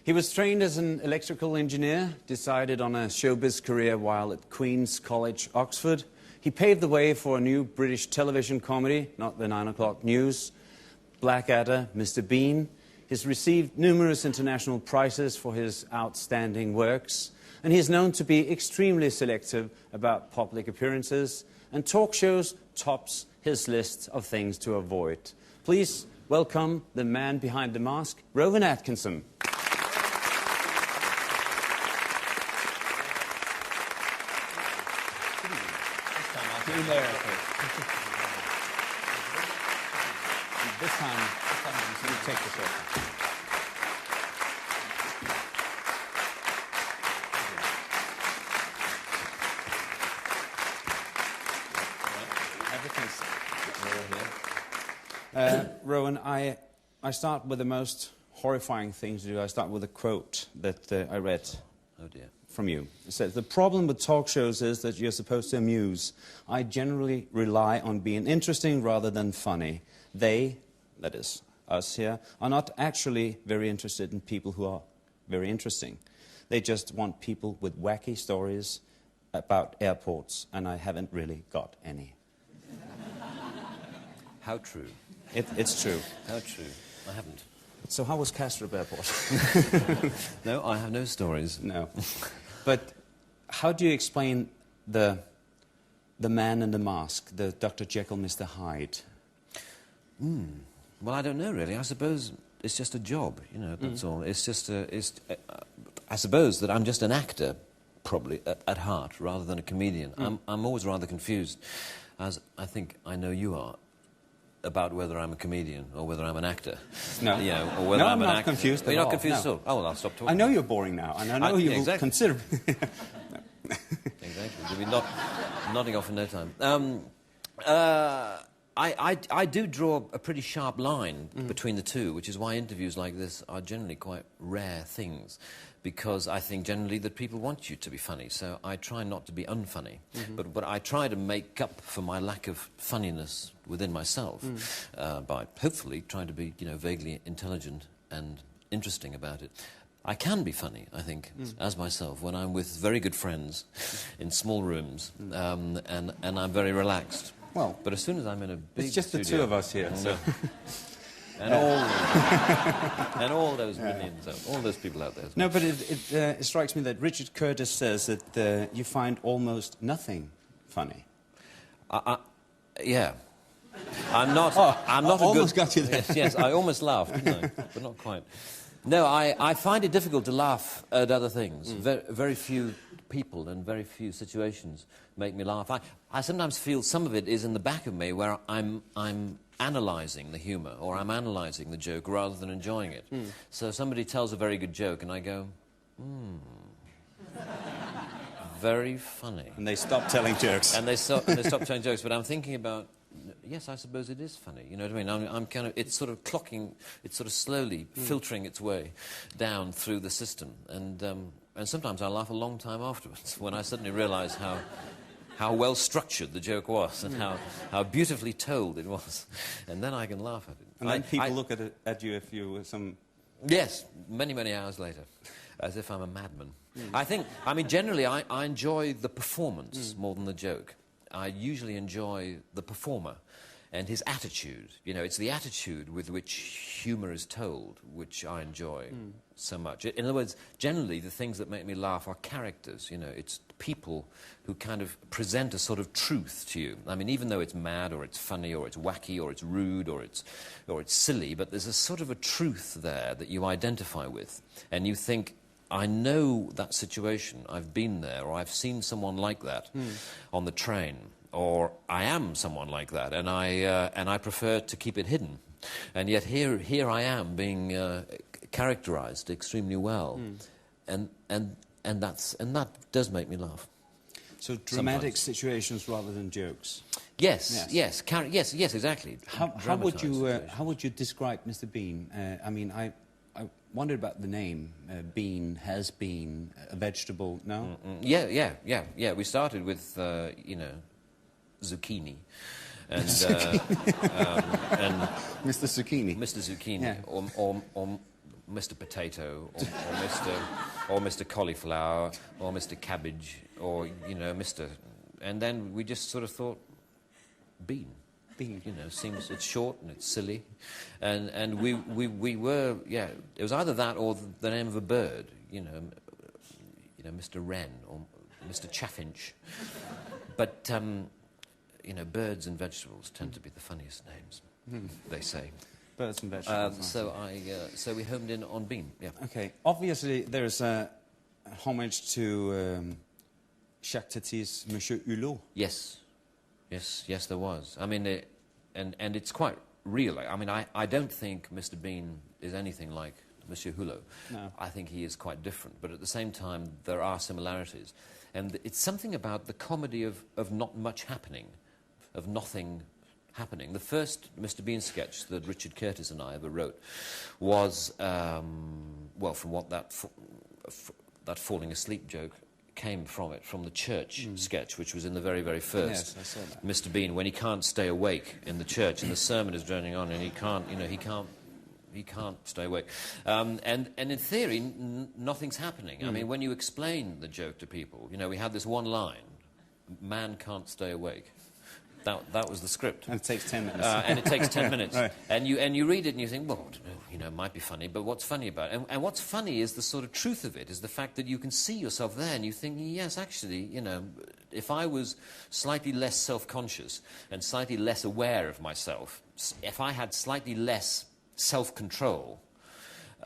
He was trained as an electrical engineer, decided on a showbiz career while at Queen's College, Oxford. He paved the way for a new British television comedy, not the 9 o'clock news, Blackadder, Mr Bean. He's received numerous international prizes for his outstanding works, and he is known to be extremely selective about public appearances, and talk shows tops his list of things to avoid. Please welcome the man behind the mask, Rowan Atkinson. This time you take the sofa. Everything's here. Rowan, I start with the most horrifying thing to do. I start with a quote that I read. Oh dear. From you. It says, "The problem with talk shows is that you're supposed to amuse. I generally rely on being interesting rather than funny. They, that is, us here, are not actually very interested in people who are very interesting. They just want people with wacky stories about airports, and I haven't really got any." How true. It's true. How true. I haven't. So how was Kastrup Airport? No, I have no stories. No. But how do you explain the man in the mask, the Dr. Jekyll, Mr. Hyde? Well, I don't know, really. I suppose it's just a job, you know, that's all. It's just I suppose that I'm just an actor, probably, at heart, rather than a comedian. I'm always rather confused, as I think I know you are, about whether I'm a comedian or whether I'm an actor. No. You know, or whether no, I'm an not actor. confused. You're not confused no. at all? Oh, well, I'll stop talking. I know you're boring now, and I know you will consider... Exactly. You'll be nodding off in no time. I do draw a pretty sharp line between the two, which is why interviews like this are generally quite rare things, because I think generally that people want you to be funny, so I try not to be unfunny. But I try to make up for my lack of funniness within myself by hopefully trying to be, you know, vaguely intelligent and interesting about it. I can be funny, I think, as myself, when I'm with very good friends in small rooms, and I'm very relaxed. Well, but as soon as I'm in a big it's just studio, the two of us here, so... and all those minions, all those people out there. No, but it strikes me that Richard Curtis says that you find almost nothing funny. Yeah. I'm not a almost good... got you there. Yes, I almost laughed, didn't I? But not quite. No, I find it difficult to laugh at other things. Very few people and very few situations make me laugh. I sometimes feel some of it is in the back of me where I'm analysing the humour or I'm analysing the joke rather than enjoying it. So somebody tells a very good joke and I go, very funny. And they stop telling jokes. And they stop telling jokes, but I'm thinking about, yes, I suppose it is funny, you know what I mean? I'm kind of, it's sort of clocking, it's sort of slowly filtering its way down through the system. And sometimes I laugh a long time afterwards when I suddenly realise how well structured the joke was and how beautifully told it was. And then I can laugh at it. And then people look at you if you were some... Yes, many, many hours later, as if I'm a madman. I mean, generally I enjoy the performance more than the joke. I usually enjoy the performer and his attitude. You know, it's the attitude with which humour is told which I enjoy so much. In other words, generally the things that make me laugh are characters, you know. It's people who kind of present a sort of truth to you. I mean, even though it's mad or it's funny or it's wacky or it's rude or it's silly, but there's a sort of a truth there that you identify with. And you think, I know that situation, I've been there, or I've seen someone like that on the train, or I am someone like that, and I prefer to keep it hidden. And yet here I am being characterised extremely well, and that does make me laugh. So dramatic situations rather than jokes. Yes, exactly. How would you describe Mr Bean? I mean, I wondered about the name. Bean, has been, a vegetable, no? Yeah. We started with, you know, zucchini. And, and Mr Zucchini. Mr Zucchini. Yeah. Or Mr. Potato, or Mr. Cauliflower, or Mr. Cabbage, or, you know, Mr. And then we just sort of thought, Bean. Bean. You know, seems it's short and it's silly. And we were, yeah, it was either that or the name of a bird, you know, Mr. Wren or Mr. Chaffinch. But, you know, birds and vegetables tend to be the funniest names, they say. Birds and vegetables. So we homed in on Bean, yeah. Okay, obviously there's a homage to Jacques Tati's Monsieur Hulot. Yes. Yes, there was. I mean, and it's quite real. I mean, I don't think Mr. Bean is anything like Monsieur Hulot. No. I think he is quite different, but at the same time, there are similarities. And it's something about the comedy of not much happening, of nothing happening. The first Mr. Bean sketch that Richard Curtis and I ever wrote was, well, from what that falling asleep joke came from it, from the church sketch, which was in the very, very first. Yes, I saw that. Mr. Bean, when he can't stay awake in the church and the sermon is droning on and he can't, you know, he can't stay awake. And in theory, nothing's happening. I mean, when you explain the joke to people, you know, we had this one line, man can't stay awake. That was the script. And it takes 10 minutes. And it takes 10 minutes. Right. And you read it and you think, well, you know, it might be funny, but what's funny about it? And what's funny is the sort of truth of it, is the fact that you can see yourself there and you think, yes, actually, you know, if I was slightly less self-conscious and slightly less aware of myself, if I had slightly less self-control,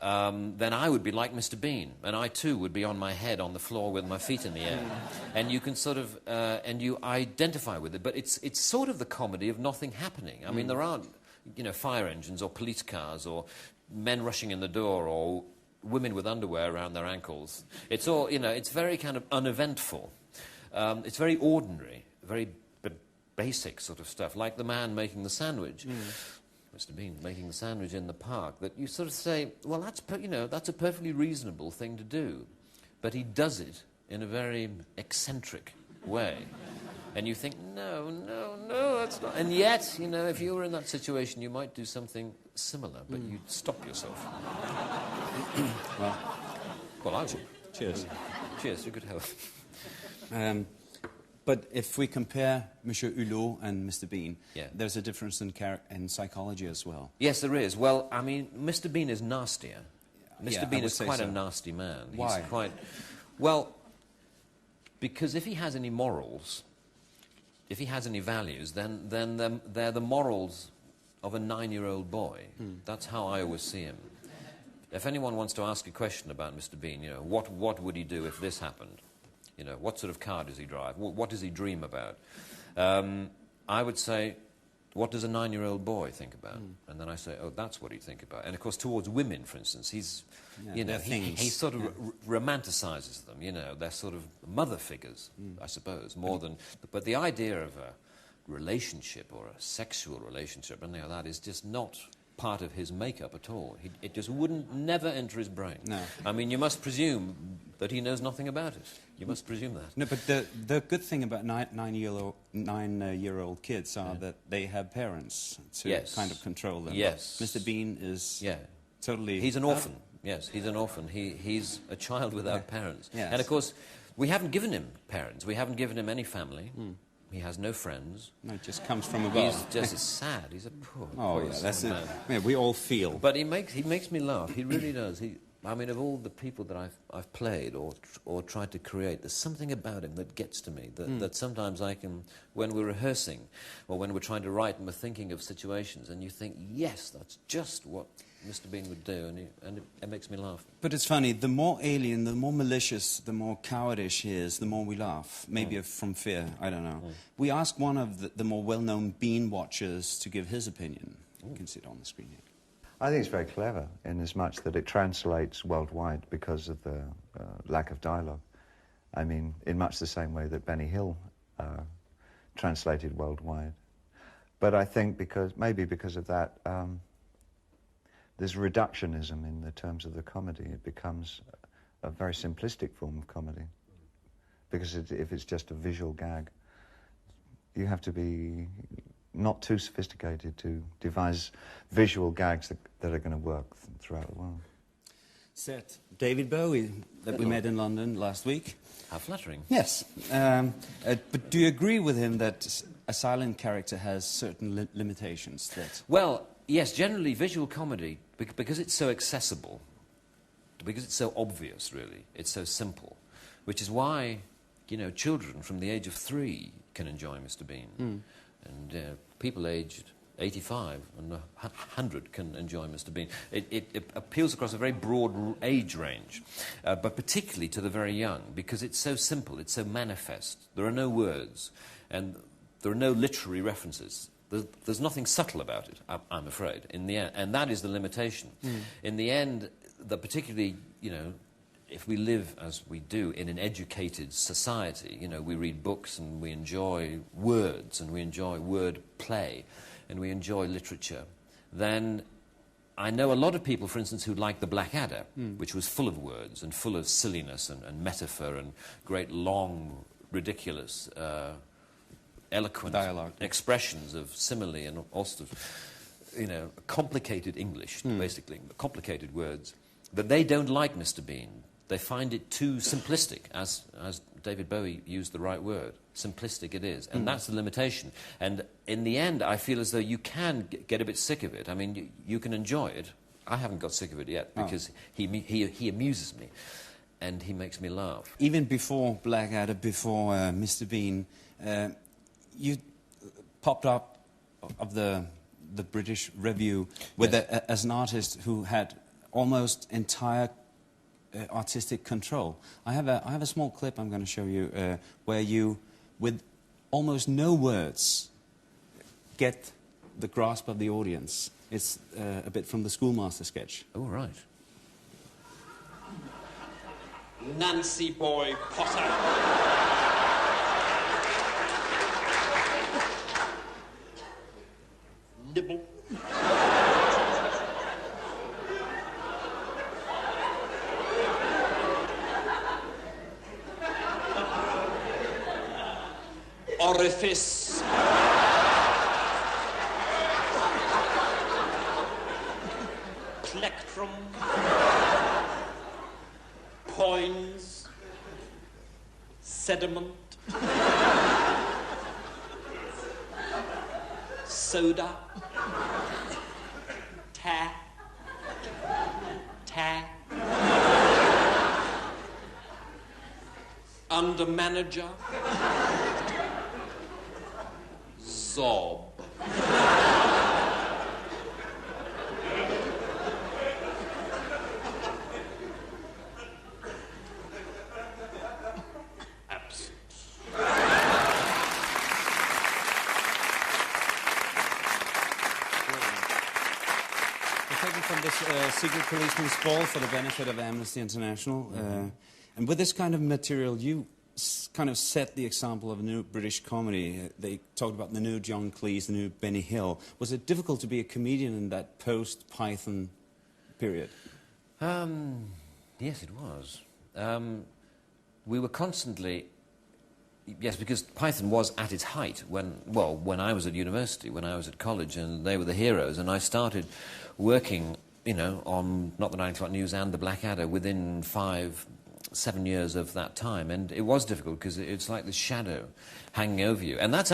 then I would be like Mr. Bean, and I too would be on my head on the floor with my feet in the air. And you can sort of, and you identify with it, but it's sort of the comedy of nothing happening. I mean, there aren't, you know, fire engines or police cars or men rushing in the door or women with underwear around their ankles. It's all, you know, it's very kind of uneventful. It's very ordinary, very basic sort of stuff, like the man making the sandwich. Mr. Bean making the sandwich in the park, that you sort of say, well, that's a perfectly reasonable thing to do. But he does it in a very eccentric way. And you think, no, that's not. And yet, you know, if you were in that situation, you might do something similar, but you'd stop yourself. Well, I would. Cheers. Cheers to good health. But if we compare Monsieur Hulot and Mr. Bean, Yeah. there's a difference in psychology as well. Yes, there is. Well, I mean, Mr. Bean is nastier. Mr. Yeah, I Bean would is say quite so. a nasty man. Why? He's quite... Well, because if he has any morals, if he has any values, then they're the morals of a 9-year-old boy. That's how I always see him. If anyone wants to ask a question about Mr. Bean, you know, what would he do if this happened? You know, what sort of car does he drive? What does he dream about? I would say, what does a 9-year-old boy think about? And then I say, oh, that's what he'd think about. And of course, towards women, for instance, he's, you know, he sort of romanticizes them. You know, they're sort of mother figures, I suppose, more than. But the idea of a relationship or a sexual relationship, and that is just not part of his makeup at all. It just never enter his brain. No. I mean, you must presume that he knows nothing about it. You must presume that. No, but the good thing about nine-year-old kids are that they have parents to kind of control them. Yes. Mr. Bean is totally... He's an orphan. Yes, he's an orphan. He's a child without parents. Yes. And of course, we haven't given him parents. We haven't given him any family. He has no friends. No, it just comes from above. He's just sad. He's a poor that's it. man. Yeah, we all feel. But he makes me laugh. He really does. I mean, of all the people that I've played or tried to create, there's something about him that gets to me, that sometimes I can, when we're rehearsing or when we're trying to write and we're thinking of situations, and you think, yes, that's just what Mr. Bean would do, and it makes me laugh. But it's funny, the more alien, the more malicious, the more cowardish he is, the more we laugh. Maybe from fear, I don't know. We asked one of the more well-known Bean watchers to give his opinion. You can see it on the screen here. I think it's very clever in as much that it translates worldwide because of the lack of dialogue. I mean, in much the same way that Benny Hill translated worldwide. But I think maybe because of that, there's reductionism in the terms of the comedy. It becomes a very simplistic form of comedy. Because if it's just a visual gag, you have to be not too sophisticated to devise visual gags that are going to work throughout the world. set David Bowie that we met in London last week. How flattering. Yes. But do you agree with him that a silent character has certain limitations? Well, yes, generally visual comedy, because it's so accessible, because it's so obvious, really, it's so simple, which is why, you know, children from the age of 3 can enjoy Mr Bean. And people aged 85 and 100 can enjoy Mr Bean. It appeals across a very broad age range, but particularly to the very young, because it's so simple, it's so manifest. There are no words, and there are no literary references. There's nothing subtle about it, I'm afraid, in the end, and that is the limitation. In the end, particularly, you know, if we live, as we do, in an educated society, you know, we read books and we enjoy words and we enjoy word play and we enjoy literature, then I know a lot of people, for instance, who like the Blackadder, which was full of words and full of silliness and metaphor and great long, ridiculous, eloquent dialogue, expressions of simile and all sorts of, you know, complicated English, basically, complicated words. But they don't like Mr Bean. They find it too simplistic, as David Bowie used the right word. Simplistic it is, and that's the limitation. And in the end, I feel as though you can get a bit sick of it. I mean, you can enjoy it. I haven't got sick of it yet, because he amuses me, and he makes me laugh. Even before Blackadder, before Mr Bean, you popped up of the British Review with as an artist who had almost entire artistic control. I have a small clip I'm going to show you where you, with almost no words, get the grasp of the audience. It's a bit from the Schoolmaster sketch. Oh, right. Nancy Boy Potter. Nibble. Orifice. Plectrum. Poins. Sediment. Soda. Ta. Under manager. Zob. Absent. We're taken from this Secret Policeman's Ball for the benefit of Amnesty International. And with this kind of material, you kind of set the example of a new British comedy. They talked about the new John Cleese, the new Benny Hill. Was it difficult to be a comedian in that post-Python period? Yes, it was. We were constantly... Yes, because Python was at its height when I was at university, when I was at college, and they were the heroes, and I started working, you know, on Not the 9 O'Clock News and the Blackadder within 5-7 years of that time, and it was difficult because it's like this shadow hanging over you. And that's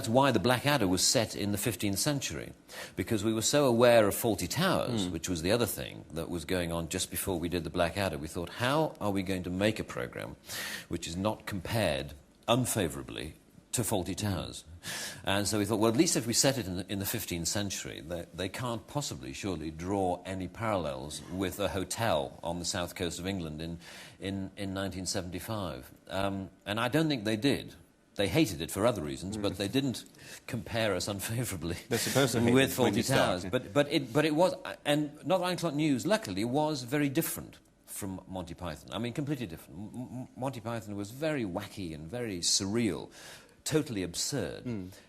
why the Blackadder was set in the 15th century, because we were so aware of Fawlty Towers, which was the other thing that was going on just before we did the Blackadder. We thought, how are we going to make a programme which is not compared unfavourably to Fawlty Towers? And so we thought, well, at least if we set it in the 15th century, they can't possibly, surely, draw any parallels with a hotel on the south coast of England in 1975. And I don't think they did. They hated it for other reasons, but they didn't compare us unfavourably with Fawlty Towers. But it was, and Not the 9 O'Clock News, luckily, was very different from Monty Python. I mean, completely different. Monty Python was very wacky and very surreal, totally absurd.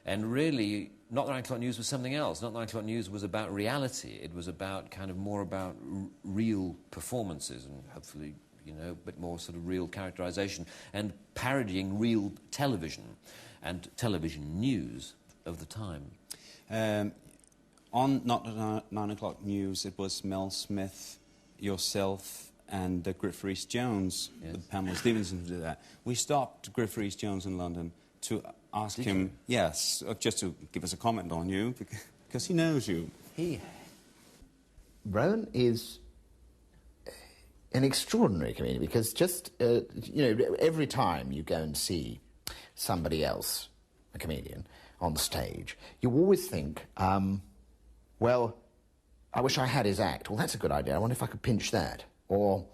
And really, Not the 9 O'Clock News was something else. Not the 9 O'Clock News was about reality. It was about kind of more about real performances and hopefully, you know, a bit more sort of real characterization and parodying real television and television news of the time. On Not the 9 O'Clock News, it was Mel Smith, yourself, and Griff Rhys-Jones, Yes. with Pamela Stevenson to do that. We stopped Griff Rhys-Jones in London to ask him, yes, just to give us a comment on you, because he knows you. Rowan is an extraordinary comedian because just, you know, every time you go and see somebody else, a comedian, on the stage, you always think, well, I wish I had his act. Well, that's a good idea. I wonder if I could pinch that. Or,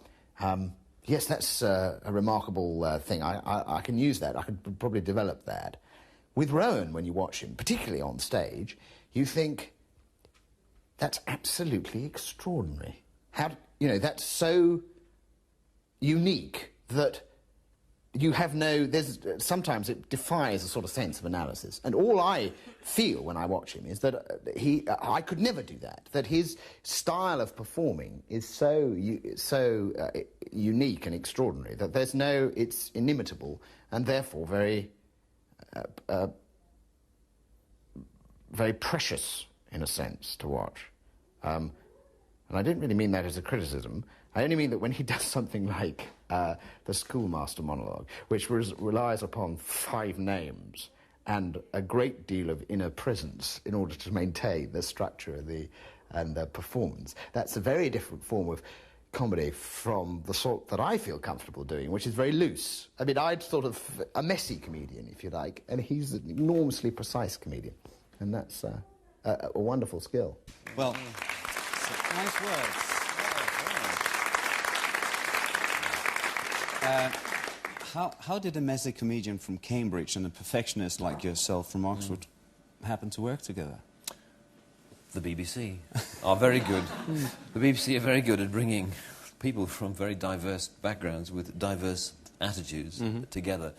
yes, that's a remarkable thing. I can use that. I could probably develop that. With Rowan, when you watch him, particularly on stage, you think, that's absolutely extraordinary. How, you know, that's so unique that you have no... sometimes it defies a sort of sense of analysis. And all I feel when I watch him is that I could never do that, that his style of performing is so unique and extraordinary that there's no... it's inimitable and therefore very precious, in a sense, to watch. And I didn't really mean that as a criticism. I only mean that when he does something like the Schoolmaster monologue, which relies upon 5 names and a great deal of inner presence in order to maintain the structure and the performance, that's a very different form of comedy from the sort that I feel comfortable doing, which is very loose. I mean, I'd sort of a messy comedian, if you like, and he's an enormously precise comedian. And that's a wonderful skill. Well, nice words. How did a messy comedian from Cambridge and a perfectionist like yourself from Oxford happen to work together? The BBC are very good. The BBC are very good at bringing people from very diverse backgrounds with diverse attitudes together.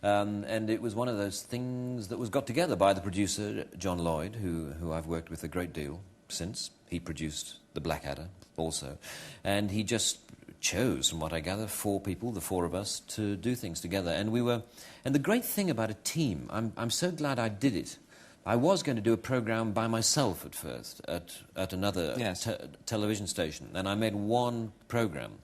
And it was one of those things that was got together by the producer, John Lloyd, who I've worked with a great deal since. He produced The Blackadder also. And he just chose, from what I gather, 4 people, the 4 of us, to do things together. And the great thing about a team, I'm so glad I did it. I was going to do a programme by myself at first, at another television station, and I made one programme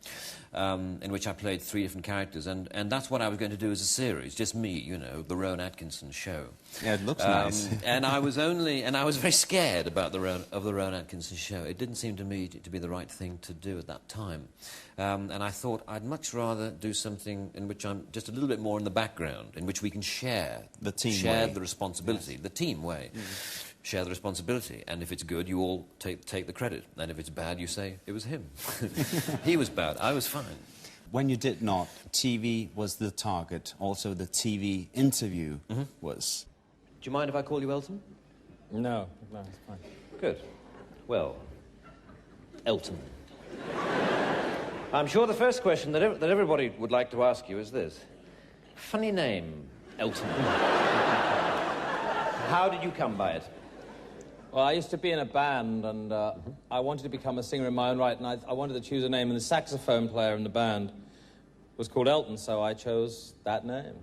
in which I played 3 different characters, and that's what I was going to do as a series, just me, you know, the Rowan Atkinson show. Yeah, it looks nice. and I was very scared about the Rowan Atkinson show. It didn't seem to me to be the right thing to do at that time. And I thought I'd much rather do something in which I'm just a little bit more in the background, in which we can share the responsibility, the team way. Share the responsibility, and if it's good, you all take the credit, and if it's bad, you say, it was him. He was bad, I was fine. When you did not, TV was the target, also the TV interview was. Do you mind if I call you Elton? No, it's fine. Good. Well, Elton. I'm sure the first question that everybody would like to ask you is this. Funny name, Elton. How did you come by it? Well, I used to be in a band, and I wanted to become a singer in my own right, and I wanted to choose a name, and the saxophone player in the band was called Elton, so I chose that name.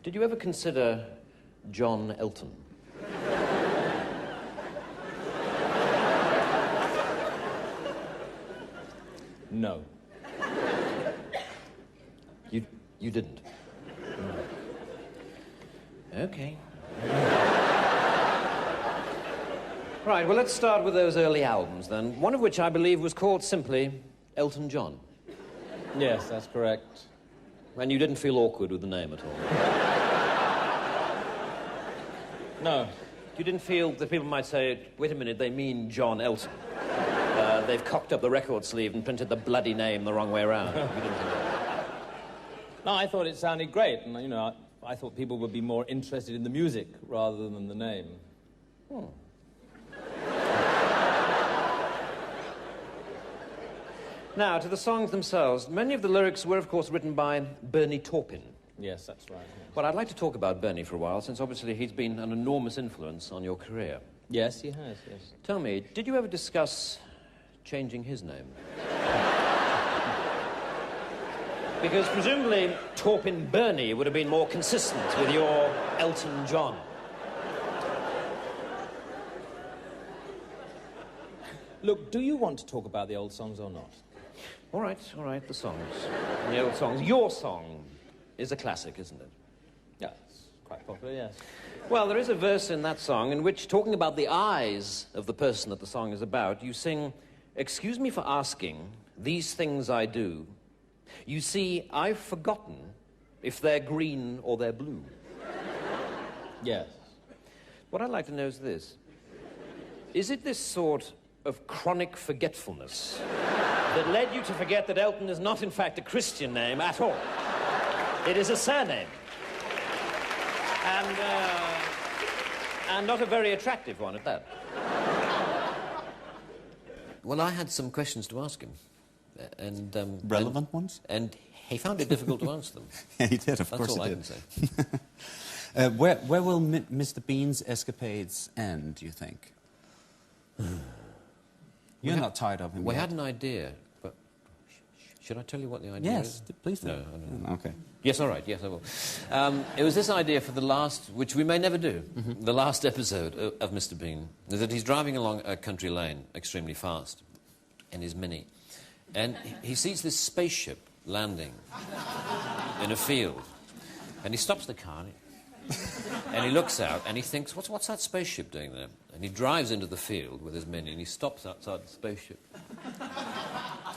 Did you ever consider John Elton? No. You didn't? Okay. Right, well, let's start with those early albums, then. One of which I believe was called simply Elton John. Yes, that's correct. And you didn't feel awkward with the name at all? No. You didn't feel that people might say, wait a minute, they mean John Elton. They've cocked up the record sleeve and printed the bloody name the wrong way around. You didn't think that? No, I thought it sounded great, and, you know, I thought people would be more interested in the music rather than the name. Now, to the songs themselves, many of the lyrics were, of course, written by Bernie Taupin. Yes, that's right. Yes. Well, I'd like to talk about Bernie for a while, since obviously he's been an enormous influence on your career. Yes, he has, yes. Tell me, did you ever discuss changing his name? Because presumably Taupin Bernie would have been more consistent with your Elton John. Look, do you want to talk about the old songs or not? All right, the songs. The old songs. Your song is a classic, isn't it? Yeah, it's quite popular, yes. Well, there is a verse in that song in which, talking about the eyes of the person that the song is about, you sing, "Excuse me for asking, these things I do. You see, I've forgotten if they're green or they're blue." Yes. What I'd like to know is this. Is it this sort of chronic forgetfulness that led you to forget that Elton is not, in fact, a Christian name at all? It is a surname. And not a very attractive one at that. Well, I had some questions to ask him. Relevant ones? And he found it difficult to answer them. Yeah, he did, of course That's all he I did. can say. Where will Mr. Bean's escapades end, do you think? You're not tired of him We yet. had an idea, but should I tell you what the idea is? Yes, please do. No, I don't know. Okay. Yes, all right, yes, I will. It was this idea for the last, which we may never do, the last episode of Mr. Bean, is that he's driving along a country lane extremely fast in his Mini, and he sees this spaceship landing in a field, and he stops the car, and he looks out, and he thinks, what's that spaceship doing there? And he drives into the field with his Mini, and he stops outside the spaceship.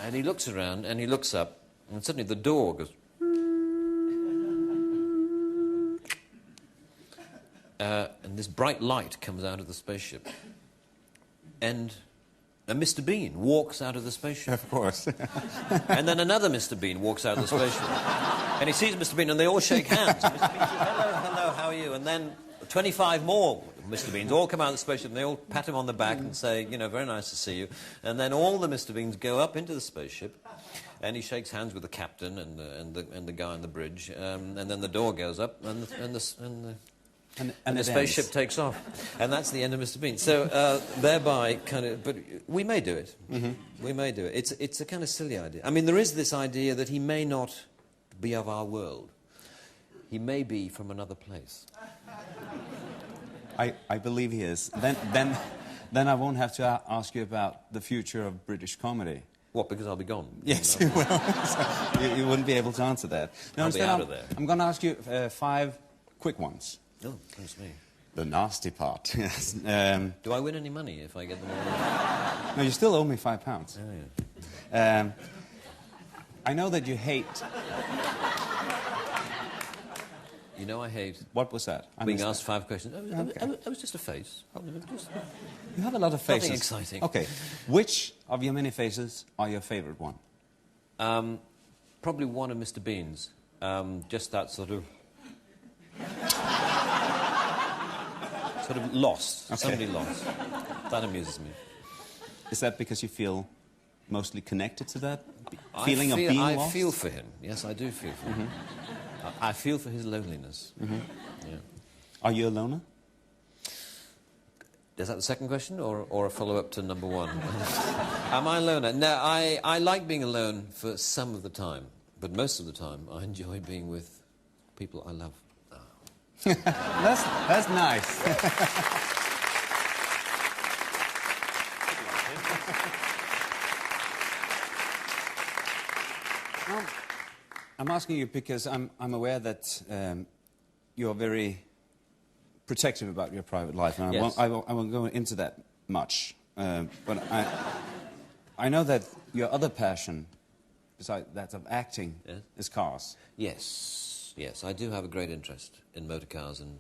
And he looks around, and he looks up, and suddenly the door goes... and this bright light comes out of the spaceship. And Mr. Bean walks out of the spaceship. Of course. And then another Mr. Bean walks out of the spaceship. And he sees Mr. Bean, and they all shake hands. And Mr. Bean says, hello, how are you? And then 25 more Mr. Beans all come out of the spaceship, and they all pat him on the back and say, you know, very nice to see you. And then all the Mr. Beans go up into the spaceship, and he shakes hands with the captain and the guy on the bridge. And then the door goes up, and the spaceship takes off. And that's the end of Mr. Bean. So thereby, kind of, but we may do it. We may do it. It's a kind of silly idea. I mean, there is this idea that he may not be of our world. He may be from another place. I believe he is. Then I won't have to ask you about the future of British comedy. What, because I'll be gone? Yes, well, so you wouldn't be able to answer that. No, I'll be out of there. I'm going to ask you 5 quick ones. Oh, that's me. The nasty part, yes. Do I win any money if I get them all? No, you still owe me £5. Oh, yeah. I know that you hate... You know I hate... What was that? I being missed asked 5 questions. I was just a face. You have a lot of faces. Nothing exciting. Okay. Which of your many faces are your favourite one? Probably one of Mr. Bean's. Just that sort of lost. Okay. Somebody lost. That amuses me. Is that because you feel mostly connected to that feeling of being lost? I feel for him. Yes, I do feel for him. I feel for his loneliness. Yeah. Are you a loner? Is that the second question, or a follow-up to number 1? Am I a loner? No, I like being alone for some of the time, but most of the time I enjoy being with people I love. Oh. That's nice. I'm asking you because I'm aware that you're very protective about your private life, and Yes. I won't go into that much. But I know that your other passion, besides that of acting, Yes. is cars. Yes, I do have a great interest in motor cars and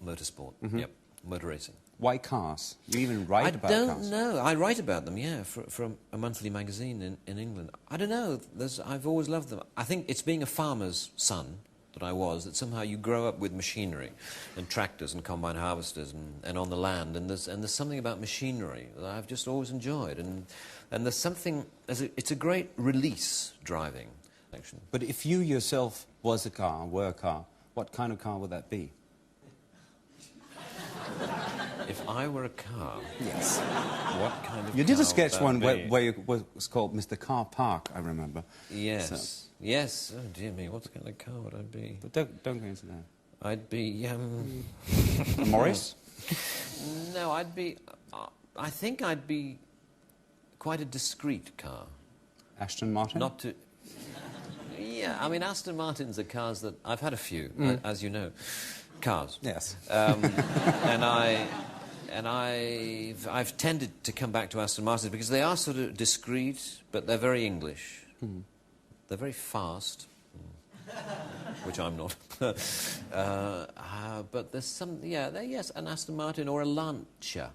motorsport. Yep, motor racing. Why cars? You even write about cars. I don't know. I write about them, yeah, for a monthly magazine in England. I don't know. I've always loved them. I think it's being a farmer's son that I was, that somehow you grow up with machinery and tractors and combine harvesters and on the land, and there's something about machinery that I've just always enjoyed, and there's something, it's a great release, driving, actually. But if you yourself were a car, what kind of car would that be? If I were a car, Yes. what kind of You did car a sketch would one that be? where it was called Mr. Car Park, I remember. Yes, So- yes. Oh dear me, what kind of car would I be? But don't go into that. I'd be A Morris? no, I'd be. I think I'd be quite a discreet car. Aston Martin? Not to... Yeah, I mean, Aston Martins are cars that... I've had a few, as you know. Cars. Yes. And I've tended to come back to Aston Martins because they are sort of discreet, but they're very English. They're very fast, which I'm not. But there's some... Yeah, yes, an Aston Martin or a Lancia,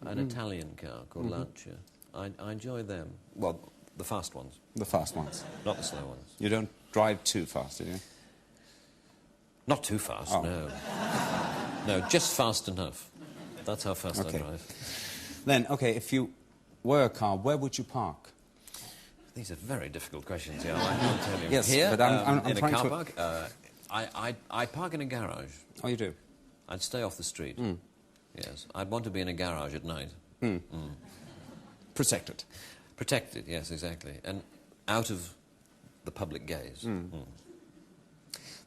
an Italian car called Lancia. I enjoy them. Well, the fast ones. The fast ones. Not the slow ones. You don't drive too fast, do you? Not too fast, Oh. no. No, just fast enough. That's how fast I drive. Then, OK, if you were a car, where would you park? These are very difficult questions, yeah, I can't tell you. Yes, Here, but I'm in a trying car to... park, I park in a garage. Oh, you do? I'd stay off the street. Yes, I'd want to be in a garage at night. Protected. Protected, yes, exactly. And out of the public gaze.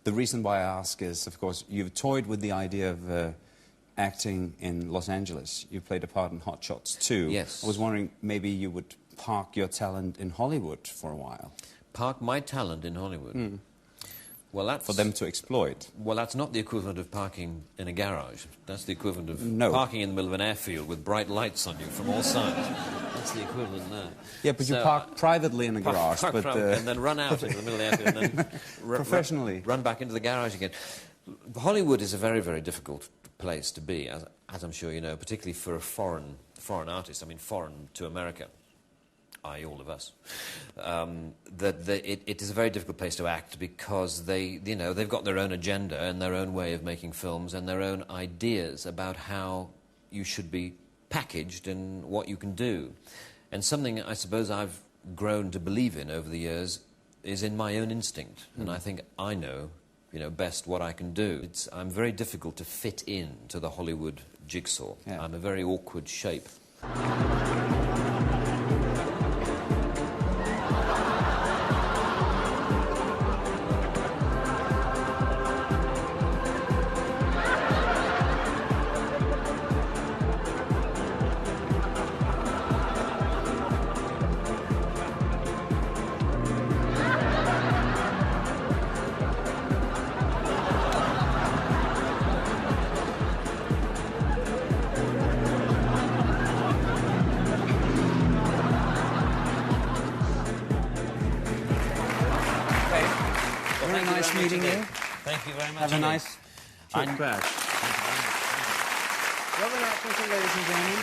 The reason why I ask is, of course, you've toyed with the idea of acting in Los Angeles. You played a part in Hot Shots 2. Yes. I was wondering, maybe you would park your talent in Hollywood for a while. Park my talent in Hollywood? Well, that's... For them to exploit. Well, that's not the equivalent of parking in a garage. That's the equivalent of parking in the middle of an airfield with bright lights on you from all sides. That's the equivalent there. Yeah, but you park privately in a garage, park but... and then run out into the middle of the airfield and then... Professionally. Run back into the garage again. Hollywood is a very, very difficult place to be, as I'm sure you know, particularly for a foreign artist. I mean, foreign to America. I.e. all of us, it is a very difficult place to act because they've got their own agenda and their own way of making films and their own ideas about how you should be packaged and what you can do. And something I suppose I've grown to believe in over the years is in my own instinct, and I think I know, best what I can do. I'm very difficult to fit in to the Hollywood jigsaw. Yeah. I'm a very awkward shape. Very nice meeting you. Thank you very much. Have a nice trip back. Rowan Atkinson, ladies and gentlemen.